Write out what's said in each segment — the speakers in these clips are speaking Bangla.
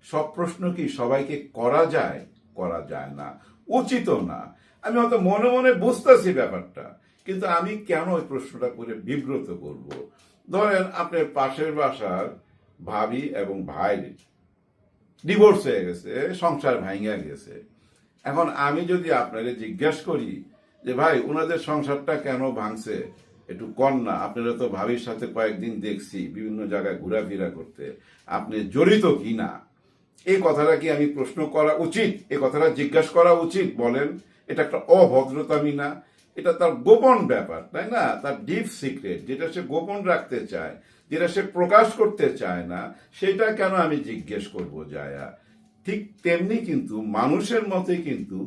সব প্রশ্ন কি সবাইকে করা যায়? করা যায় না, উচিতও না। আমি হয়তো মনে মনে বুঝতেছি ব্যাপারটা, কিন্তু আমি কেন ওই প্রশ্নটা করে বিব্রত করব? ধরেন আপনার পাশের বাসার ভাবি এবং ভাই ডিভোর্স হয়ে গেছে, সংসার ভাঙিয়া গেছে। এখন আমি যদি আপনাকে জিজ্ঞেস করি যে ভাই ওনাদের সংসারটা কেন ভাঙছে, একটু কন না, আপনারা তো ভাবির সাথে কয়েকদিন দেখছি বিভিন্ন জায়গায় ঘোরাফেরা করতে, আপনি জড়িত কি না? এই কথাটা কি আমি প্রশ্ন করা উচিত? এই কথাটা জিজ্ঞাসা করা উচিত? বলেন, এটা একটা অভদ্রতামি না? এটা তার গোপন ব্যাপার, তাই না? তার ডিপ সিক্রেট, যেটা সে গোপন রাখতে চায়, যেটা সে প্রকাশ করতে চায় না, সেটা কেন আমি জিজ্ঞেস করবো যায়া? ঠিক তেমনি কিন্তু মানুষের মতে কিন্তু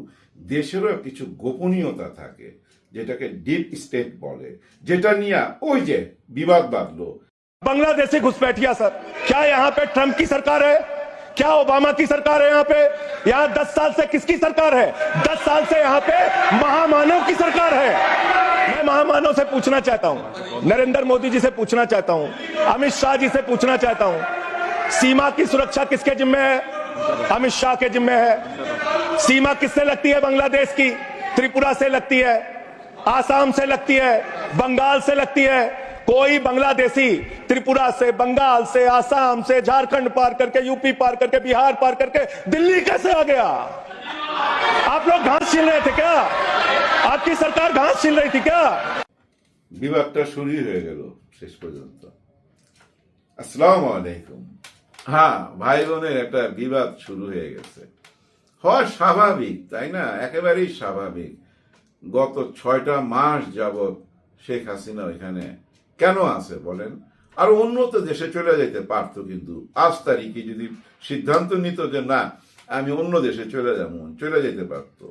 দেশেরও কিছু গোপনীয়তা থাকে, যেটাকে ডিপ স্টেট বলে, যেটা নিয়ে ওই যে বিবাদ বাঁধলো। बांग्लादेशी घुसपैठिया सर, क्या यहाँ पे ट्रंप की सरकार है? क्या ओबामा की सरकार है? यहाँ पे 10 साल से किसकी सरकार है? 10 साल से यहाँ पे महामानव की सरकार है। मैं महामानव से पूछना चाहता हूँ, नरेंद्र मोदी जी से पूछना चाहता हूँ, अमित शाह जी से पूछना चाहता हूँ, सीमा की सुरक्षा किसके जिम्मे है? अमित शाह के जिम्मे है। सीमा किससे लगती है बांग्लादेश की? त्रिपुरा से लगती है, आसाम से लगती है, बंगाल से लगती है। कोई बांग्लादेशी त्रिपुरा से, बंगाल से, आसाम से, झारखंड पार करके, यूपी पार करके, बिहार पार करके दिल्ली कैसे आ गया? आप लोग घास छीन रहे थे क्या? आपकी सरकार घास छीन रही थी क्या? বিবাদটা শুরু হয়ে গেল শেষ পর্যন্ত। আসসালামু আলাইকুম। হ্যাঁ, ভাই বোনের একটা বিবাদ শুরু হয়ে গেছে। হয় স্বাভাবিক, তাই না? একেবারেই স্বাভাবিক। গত 6টা মাস যাবৎ শেখ হাসিনা এখানে কেন আছে বলেন? আর উন্নত দেশে চলে যেতে পারতো, কিন্তু 5 তারিখে যদি সিদ্ধান্ত নিত যে না আমি অন্য দেশে চলে যেতে পারতো।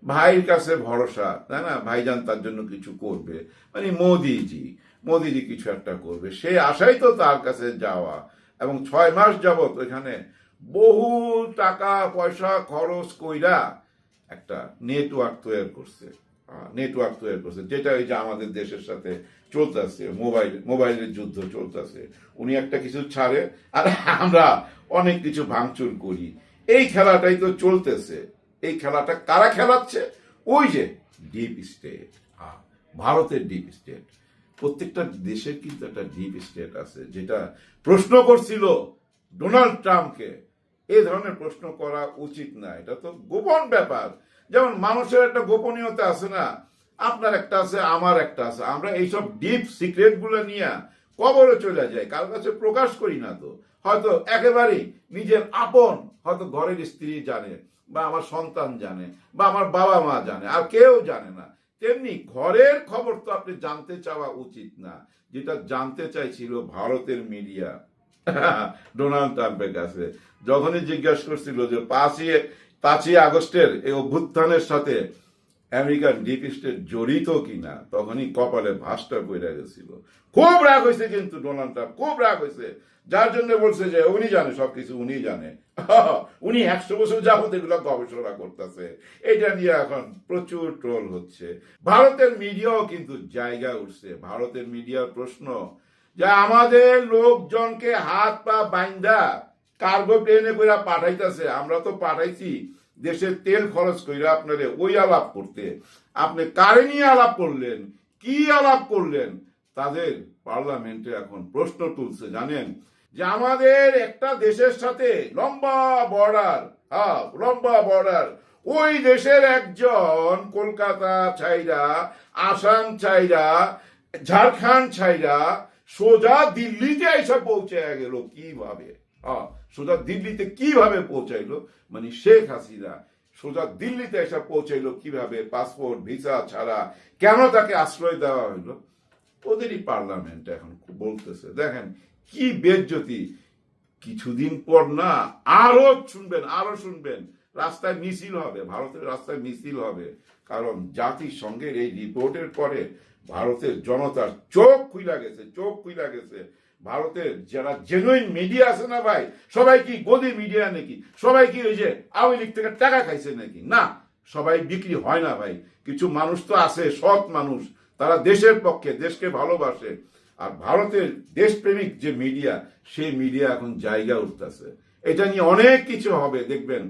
ভাইয়ের কাছে ভরসা, তাই না? ভাইজান তার জন্য কিছু করবে, মানে মোদিজি কিছু একটা করবে, সেই আশাই তো তার কাছে যাওয়া। এবং 6 মাস যাবৎ ওইখানে বহু টাকা পয়সা খরচ কইরা একটা নেটওয়ার্ক তৈরি করছে, যেটা ওই যে আমাদের দেশের সাথে চলতেছে, মোবাইলের যুদ্ধ চলতেছে। উনি একটা কিছু ছাড়ে আর আমরা অনেক কিছু ভাঙচুর করি। এই খেলাটাই তো চলতেছে। এই খেলাটা কারা খেলাচ্ছে? ওই যে ডিপ স্টেট, ভারতের ডিপ স্টেট। প্রত্যেকটা দেশের কিন্তু একটা ডিপ স্টেট আছে, যেটা প্রশ্ন করছিল ডোনাল্ড ট্রাম্পকে। এই ধরনের প্রশ্ন করা উচিত না, এটা তো গোপন ব্যাপার। যেমন মানুষের একটা গোপনীয়তা আছে না, আপনার একটা আছে, আমার একটা আছে। আমরা এইসব ডিপ সিক্রেট গুলো নিয়ে কবরে চলে যাই, কারোর কাছে প্রকাশ করি না। তো হয়তো একেবারেই নিজের আপন, হয়তো ঘরের স্ত্রী জানে, বা আমার সন্তান জানে, বা আমার বাবা মা জানে, আর কেউ জানে না। তেমনি ঘরের খবর তো আপনি জানতে চাওয়া উচিত না, যেটা জানতে চাইছিল ভারতের মিডিয়া ডোনাল্ড ট্রাম্পের কাছে। যখনই জিজ্ঞাসা করছিল যে 5ই আগস্টের এই অভ্যুত্থানের সাথে আমেরিকান ডিপ স্টেট জড়িত কিনা, তখনই কপালে ভাঁজটা পড়ে গেছিল। খুব রাগ হয়েছে কিন্তু ডোনাল্ড ট্রাম্প, খুব রাগ হয়েছে, যার জন্য বলছে যে উনি জানে সবকিছু, উনি জানে। উনি 100 বছর যাবত এগুলো গবেষণা করতেছে। এটা নিয়ে এখন প্রচুর ট্রোল হচ্ছে। ভারতের মিডিয়াও কিন্তু জায়গা উঠছে। ভারতের মিডিয়ার প্রশ্ন যে আমাদের লোকজনকে হাত পা বাইন্দা কার্গো প্লেনে করে পাঠাইতেছে, আমরা তো পাঠাইছি দেশের তেল খরচ করে আপনারে ওই আলাপ করতে। আপনি কারে নিয়ে আলাপ করলেন, কি আলাপ করলেন? তাদের পার্লামেন্টে এখন প্রশ্ন তুলছে, জানেন যে আমাদের একটা দেশের সাথে লম্বা বর্ডার, ওই দেশের একজন কলকাতা ছাইরা, আসাম ছাইরা, ঝাড়খণ্ড ছাইরা সোজা দিল্লিতে এসে পৌঁছে গেল। কিভাবে? সোজা দিল্লিতে কিভাবে পৌঁছাইলো? মানে শেখ হাসিনা সোজা দিল্লিতে এসে পৌঁছাইলো কিভাবে? পাসপোর্ট ভিসা ছাড়া। কেন তাকে আশ্রয় দেওয়া হইলো? ওদেরই পার্লামেন্ট এখন বলতেছে। দেখেন কি বেজ্জতি। কিছুদিন পর না আরো শুনবেন রাস্তায় মিছিল হবে, ভারতের রাস্তায় মিছিল হবে। কারণ জাতিসংঘের এই রিপোর্টের পরে ভারতের জনতার চোখ খুইলা গেছে। ভারতের যারা জেনুইন মিডিয়া আছে না ভাই, সবাই কি গদি মিডিয়া নাকি? সবাই কি ওই যে আওয়ামী লীগ থেকে টাকা খাইছে নাকি? না, সবাই বিক্রি হয় না ভাই। কিছু মানুষ তো আছে, সৎ মানুষ, তারা দেশের পক্ষে, দেশকে ভালোবাসে। আর ভারতের দেশপ্রেমিক যে মিডিয়া, সেই মিডিয়া এখন জায়গা উঠতেছে। এটা নিয়ে অনেক কিছু হবে, দেখবেন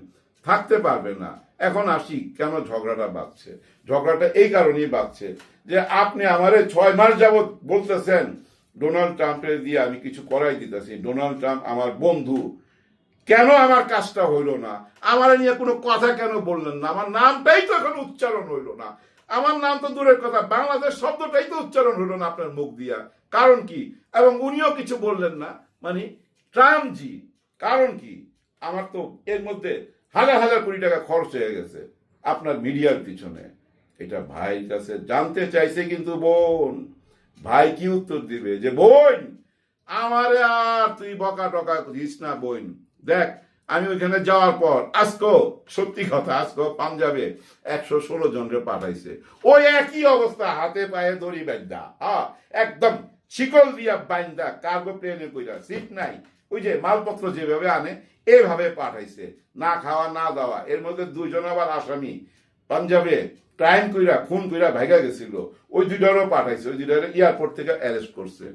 থাকতে পারবে না। এখন আসি কেন ঝগড়াটা বাঁধছে। ঝগড়াটা এই কারণেই বাঁধছে যে আপনি আমারে 6 মাস যাবৎ বলতেছেন ডোনাল্ড ট্রাম্পের দিয়ে আমি কিছু করাই দিতেছি, ডোনাল্ড ট্রাম্প আমার বন্ধু, কেন আমার কাজটা হইল না, আমার নিয়ে কোনো কথা কেন বললেন না, আমার নামটাই তো এখন উচ্চারণ হইল না, আমার নাম তো দূরের কথা, বাংলাদেশ শব্দটাই তো উচ্চারণ হইল না আপনার মুখ দিয়া, কারণ কি? এবং উনিও কিছু বললেন না, মানে ট্রাম্প জি, কারণ কি? আমার তো এর মধ্যে হাজার হাজার কোটি টাকা খরচ হয়ে গেছে আপনার মিডিয়ার পিছনে। এটা ভাইয়ের কাছে জানতে চাইছে, কিন্তু বোন, ভাই কি উত্তর দিবে যে বোন আমারে আর তুই বকা টকা দিস না বোন। দেখ আমি ওইখানে যাওয়ার পর আজকেও সত্যি কথা, আজকেও পাঞ্জাবে 116 জনকে পাঠাইছে, ওই একই অবস্থা, হাতে পায়ে দড়ি বান্ধা, হ্যাঁ একদম শিকল দিয়া বান্ধা, কার্গো প্লেনে কইরা, সিট নাই, ওই যে মালপত্র যেভাবে আনে এভাবে পাঠাইছে, না খাওয়া না দেওয়া। এর মধ্যে 2 জন আবার আসামি পাঞ্জাবে ক্রাইম কইরা খুন কইরা ভাইগা গেছিল, ওই 2টারও পাঠাইছে, ওই 2টারে এয়ারপোর্ট থেকে অ্যারেস্ট করছে।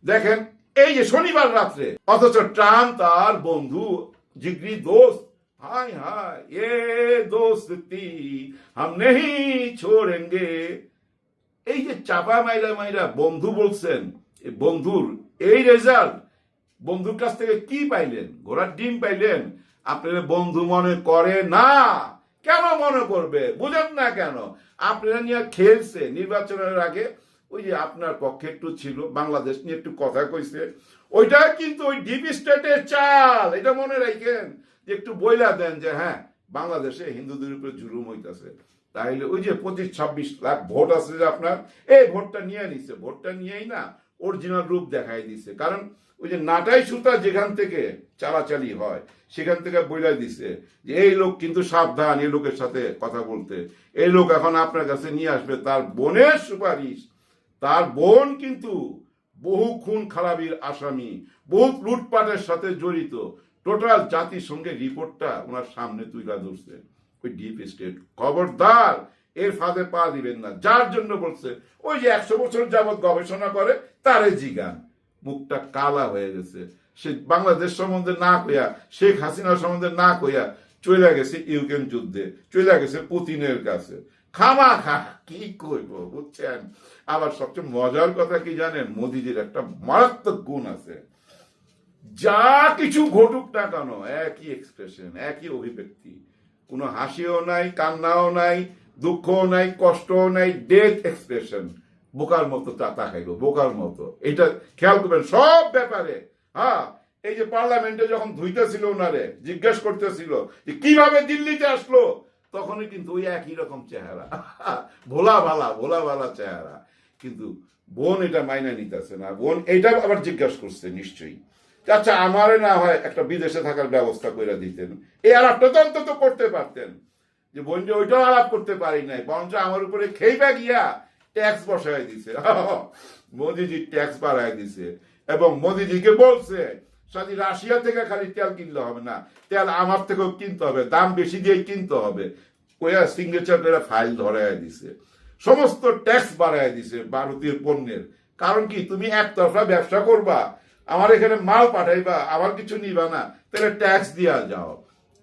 দেখেন এই যে শনিবার রাত্রে, অথচ ট্রাম্প তার বন্ধু জিগরি দোস্ত, হাই হাই এ দোস্তি হাম নেহি ছোড়েঙ্গে, এই যে চাপা মাইরা মাইরা বন্ধু বলছেন, এই বন্ধুর এই রেজাল্ট, বন্ধুর কাছ থেকে কি পাইলেন? ঘোড়ার ডিম পাইলেন? আপনারা বন্ধু মনে করে না, কেন মনে করবে? বুঝেন না কেন? আপনারা নিয়ে খেলছে নির্বাচনের আগে, ওই যে আপনার পক্ষে একটু ছিল, বাংলাদেশ নিয়ে একটু কথা কইছে, ওইটা কিন্তু ওই ডিপ স্টেটের চাল, এটা মনে রাখেন, যে একটু বইলা দেন যে হ্যাঁ বাংলাদেশে হিন্দুদের উপরে জুলুম হইতাছে, তাইলে ওই যে 25-26 লাখ ভোট আছে যে আপনার, এই ভোটটা নিয়ে নিছে, ভোটটা নিয়েই না অরিজিনাল রূপ দেখাই দিছে। কারণ ওই যে নাটাই সুতা যেখান থেকে চালাচালি হয় সেখান থেকে বইলা দিছে যে এই লোক কিন্তু সাবধান, এই লোকের সাথে কথা বলতে, এই লোক এখন আপনার কাছে নিয়ে আসবে তার বোনের সুপারিশ, তার বোন কিন্তু বহু খুন খারাপির আসামি, বহু লুটপাটের সাথে জড়িত, টোটাল জাতিসংঘের রিপোর্টটা ওনার সামনে তুলে ধরছে ওই ডিপ স্টেট। খবরদার এর ফাঁদে পা দিবেন না। যার জন্য বলছে ওই যে 100 বছর যাবৎ গবেষণা করে তারে জিগান, মুখটা কালা হয়ে গেছে, সে বাংলাদেশ সম্বন্ধে না কইয়া, শেখ হাসিনা সম্বন্ধে না কইয়া চলে গেছে ইউক্রেন যুদ্ধে, চলে গেছে পুতিনের কাছে, খামাখা কি কইব, বুঝছেন? আবার সবচেয়ে মজার কথা কি জানেন? মোদিজির একটা মারাত্মক গুণ আছে, যা কিছু ঘটুক না কেন একই এক্সপ্রেশন, একই অভিব্যক্তি, কোনো হাসিও নাই, কান্নাও নাই, দুঃখও নাই, কষ্টও নাই, ডেথ এক্সপ্রেশন, বোকার মতো তাকাইলো, বোকার মতো। এটা খেয়াল করবেন সব ব্যাপারে। হ্যাঁ, এই যে পার্লামেন্টে যখন ধুইতেছিল ওনারে, জিজ্ঞেস করতেছিল যে কিভাবে দিল্লিতে আসলো, তখনই কিন্তু ওই একই রকম চেহারা, ভোলা ভালা চেহারা। কিন্তু বোন এটা মাইনা নিতেছে না, বোন এটা আবার জিজ্ঞাসা করছে নিশ্চয়ই, আচ্ছা আমারে না হয় একটা বিদেশে থাকার ব্যবস্থা করে দিতেন, এই আলাপটা তো অন্তত করতে পারতেন। যে বোন যে ওইটাও আলাপ করতে পারি নাই, বরঞ্চ আমার উপরে খেইবা গিয়া ট্যাক্স বসায় দিছে, মোদিজি ট্যাক্স বাড়ায় দিছে, এবং মোদিজিকে বলছে সাথী রাশিয়া থেকে খালি তেল কিনলে হবে না, তেল আমার থেকেও কিনতে হবে, দাম বেশি দিয়েই কিনতে হবে, কইয়া সিগনেচার করে ফাইল ধরায় দিছে, সমস্ত ট্যাক্স বাড়ায় দিছে ভারতীয় পণ্যের। কারণ কি? তুমি একতরফা ব্যবসা করবা, আমার এখানে মাল পাঠাইবা, আমার কিছু নিবা না, তাহলে ট্যাক্স দিয়া যাও।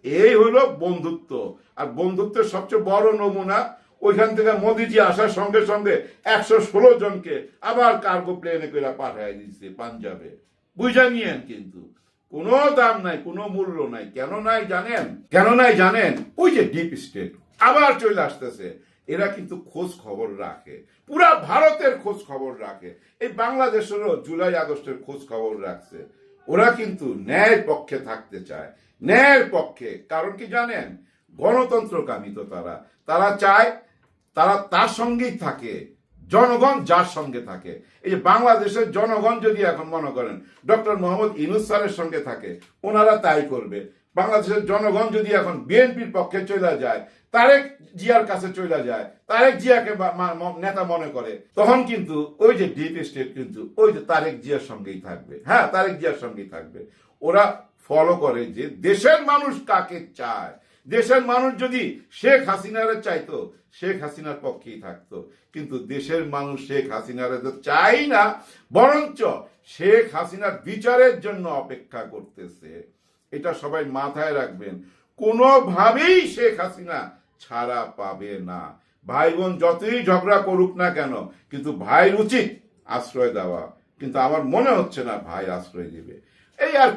এই হলো বন্ধুত্ব। আর বন্ধুত্বের সবচেয়ে বড় নমুনা, ওইখান থেকে মোদিজি আসার সঙ্গে সঙ্গে 116 জনকে আবার কার্গো প্লেনে করে পাঠাই দিচ্ছে পাঞ্জাবে। বুঝা নিয়েন, কিন্তু কোনো দাম নাই, কোনো মূল্য নাই। কেন নাই জানেন? কেন নাই জানেন? ওই যে ডিপ স্টেট আবার চলে আসতেছে, এরা কিন্তু খোঁজ খবর রাখে, পুরা ভারতের খোঁজ খবর রাখে, এই বাংলাদেশেরও জুলাই আগস্টের খোঁজ খবর রাখছে। ওরা কিন্তু ন্যায়ের পক্ষে থাকতে চায়, ন্যায়ের পক্ষে। কারণ কি জানেন? গণতন্ত্রকামী তো তারা, তারা চায় তারা তার সঙ্গেই থাকে, জনগণ যার সঙ্গে থাকে। এই যে বাংলাদেশের জনগণ যদি এখন মনে করেন ডক্টর মোহাম্মদ ইউনূস স্যারের সঙ্গে থাকে, ওনারা তাই করবে। বাংলাদেশের জনগণ যদি এখন বিএনপির পক্ষে চলে যায়, তারেক জিয়ার কাছে চলে যায়, তারেক জিয়াকে নেতা মনে করে, তখন কিন্তু ওই যে ডিপ স্টেট কিন্তু ওই যে তারেক জিয়ার সঙ্গেই থাকবে। হ্যাঁ, তারেক জিয়ার সঙ্গেই থাকবে। ওরা ফলো করে যে দেশের মানুষ কাকে চায়। দেশের মানুষ যদি শেখ হাসিনারে চাইতো, শেখ হাসিনার পক্ষেই থাকতো। কিন্তু দেশের মানুষ শেখ হাসিনারে তো চাই না, বরঞ্চ শেখ হাসিনার বিচারের জন্য অপেক্ষা করতেছে। এটা সবাই মাথায় রাখবেন। কোনোভাবেই শেখ হাসিনা ছাড়া পাবে না। ভাই বোন যতই ঝগড়া করুক না কেন, কিন্তু ভাইয়ের উচিত আশ্রয় দেওয়া। কিন্তু আমার মনে হচ্ছে না ভাই আশ্রয় দিবে। এই আর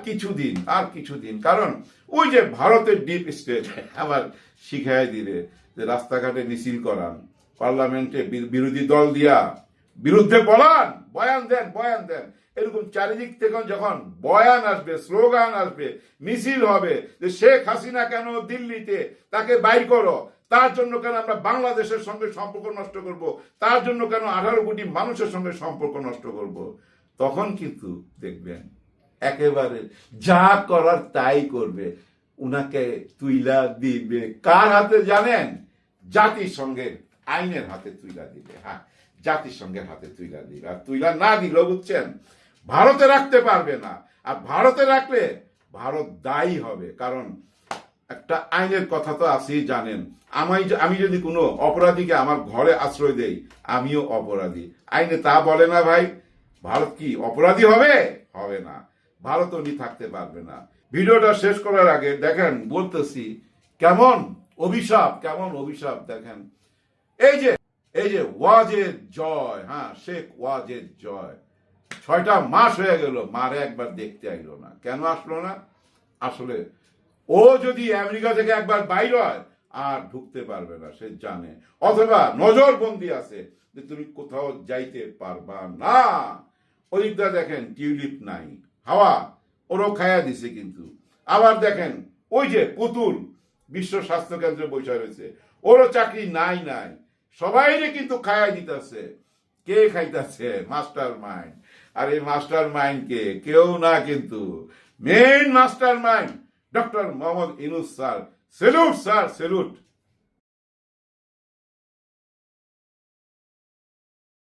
কিছুদিন, কারণ ওই যে ভারতের ডিপ স্টেট আবার শিখাই দিবে যে রাস্তাঘাটে মিছিল করান, পার্লামেন্টে বিরোধী দল দিয়া বিরুদ্ধে বয়ান দেন। এরকম চারিদিক থেকে যখন বয়ান আসবে, স্লোগান আসবে, মিছিল হবে যে শেখ হাসিনা কেন দিল্লিতে, তাকে বাইর করো, তার জন্য কেন আমরা বাংলাদেশের সঙ্গে সম্পর্ক নষ্ট করব, তার জন্য কেন 18 কোটি মানুষের সঙ্গে সম্পর্ক নষ্ট করব, তখন কিন্তু দেখবেন একেবারে যা করার তাই করবে, উনাকে তুইলা দিবে কার হাতে জানেন? জাতিসংঘের আইনের হাতে তুইলা দিবে। হ্যাঁ, জাতিসংঘের হাতে তুইলা দিবে। আর তুইলা না দিল, বুঝছেন, ভারতে রাখতে পারবে না। আর ভারতে রাখলে ভারত দায়ী হবে, কারণ একটা আইনের কথা তো আছেই, জানেন, আমি যদি কোনো অপরাধীকে আমার ঘরে আশ্রয় দেই, আমিও অপরাধী। আইনে তা বলে না ভাই। ভারত কি অপরাধী হবে? হবে না। ভারত উনি থাকতে পারবে না। ভিডিওটা শেষ করার আগে দেখেন, বলতেছি কেমন অভিশাপ দেখেন। এই যে ওয়াজেদ জয়, হ্যাঁ, শেখ ওয়াজেদ জয় 6টা মাস হয়ে গেল, মারে একবার দেখতে আইলো না। কেন আসলো না? আসলে ও যদি আমেরিকা থেকে একবার বাইর হয় আর ঢুকতে পারবে না, সে জানে, অথবা নজরবন্দি আছে যে তুমি কোথাও যাইতে পারবা না। ওইটা দেখেন টিউলিপ নাই, হাওয়া ওরও খায়া দিছে। কিন্তু আবার দেখেন ওই যে পুতুল বিশ্ব স্বাস্থ্য কেন্দ্রে বসে রয়েছে, ওরও চাকরি নাই। সবাইরে কিন্তু খায়া দিতেছে। কে খাইতেছে? Master mind. আর এই মাস্টার মাইন্ড কে? কেউ না, কিন্তু main master mind doctor Mohammad Yunus sir. Salute sir, salute.